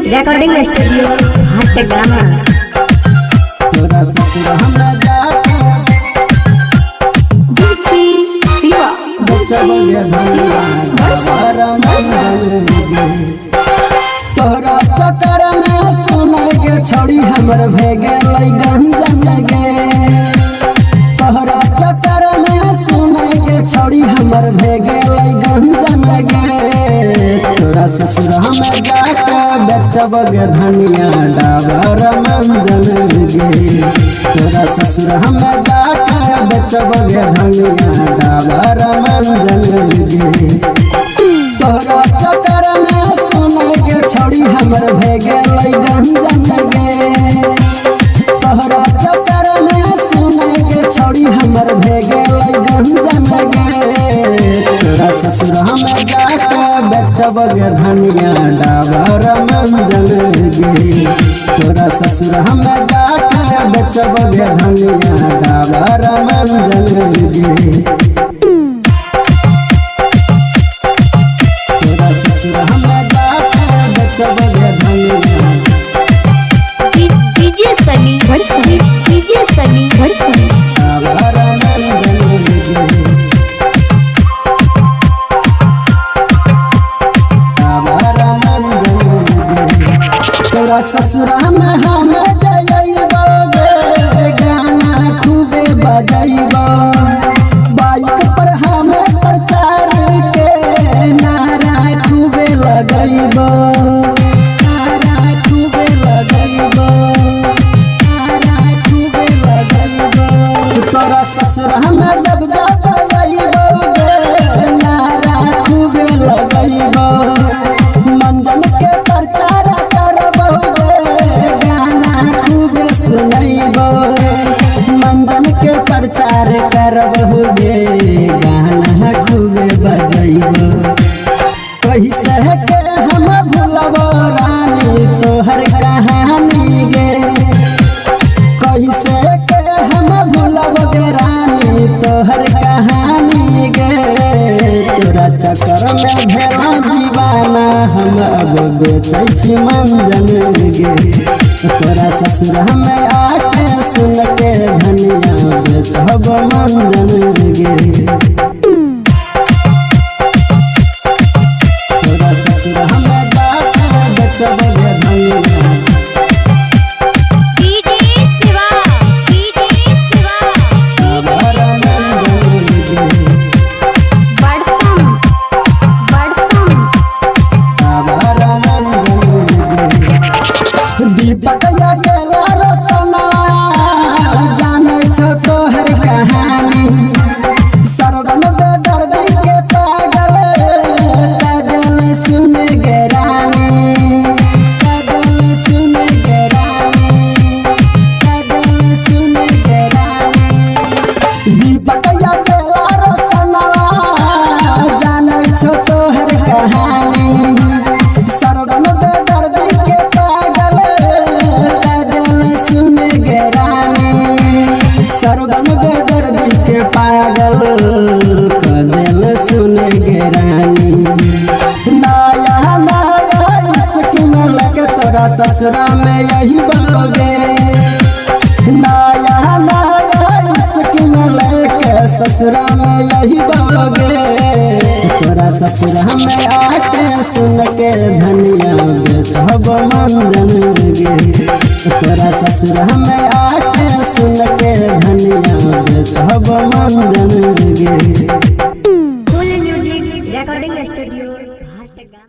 Recording studio हाटगामा। तोरा ससुर हमरा जाके बच्चा बगे तोरा चक्कर में सुने के छोड़ी हमर भेगे गंजन गे। तोरा चक्कर में सुने के छोड़ी हमर भेगे गंजन गे। तोरा ससुर हम जाके बेचब गे धनिया डाबर मंजन गे। तोरा ससुर हम जाके बेचब गे धनिया डाबर मंजन गे। तोरा चक्कर में सुने के छोड़ी हमर भेगे गंजन गे। तोरा चक्कर में सुने के छोड़ी हमर भेगे गंजन गे। तोरा ससुर हम जाके बेचब गे धनिया डाबर मंजन गे। तोरा ससुर हम जाके बेचब गे धनिया डाबर मंजन गे। तोरा ससुर हम जाके बेचब गे धनिया डीजे सनी भड़सनी, डीजे सनी भड़सनी। डाबर मंजन गे। डाबर मंजन गे। तोरा ससुर में हम जइबो गे गाना खूबे बजइबो। बाइक पर हम प्रचार के नारा खूबे लगइबो। नारा खूबे लगइबो। नारा खूबे लगइबो। तोरा ससुर हम जब जइबो गे नारा खूबे लगइबो। मंजन के प्रचार करबो गे गाना खूबे सुनइबो। मंजन के प्रचार करबो गे गाना खूबे बजइबो। कैसे के हम भूलबो रानी तोहर कहानी गे। कैसे के हम भूलबो गे रानी तोहर कहानी गे। तोरा चक्कर में भेला दीवाना हम अब बेचै छी मंजन गे। तोरा ससुर हम आके सुन के धनिया बेचब मंजन गे। तोरा ससुर हम जाके बेचब गे धनिया डीजे शिवा, डीजे शिवा। डाबर मंजन गे। बड़सम, बड़सम। डाबर मंजन गे। दीपक अकेला रोशनवा जाने छो तोहर कहानी। सरवन बेदर्दी के पागल कदल सुन गे रानी। कदल सुन गे रानी। कदल सुन गे रानी। दीपक अकेला रोशनवा जाने छो तोहर कहानी। सरवन बेदर्दी के पागल कदल सुन गे रानी। सरवन बेदर्दी के पागल कदल सुन गे रानी। नया नया इश्क में लगे तोरा ससुरा में यही बोगे। नया नया इश्क में लगे ससुरा में यही बोगे। तोरा ससुर में आके सुन के धनिया बेचब मंजन गे। तोरा ससुर में आके सुन के धनिया बेचब मंजन गे। फुल म्यूजिक रिकॉर्डिंग स्टूडियो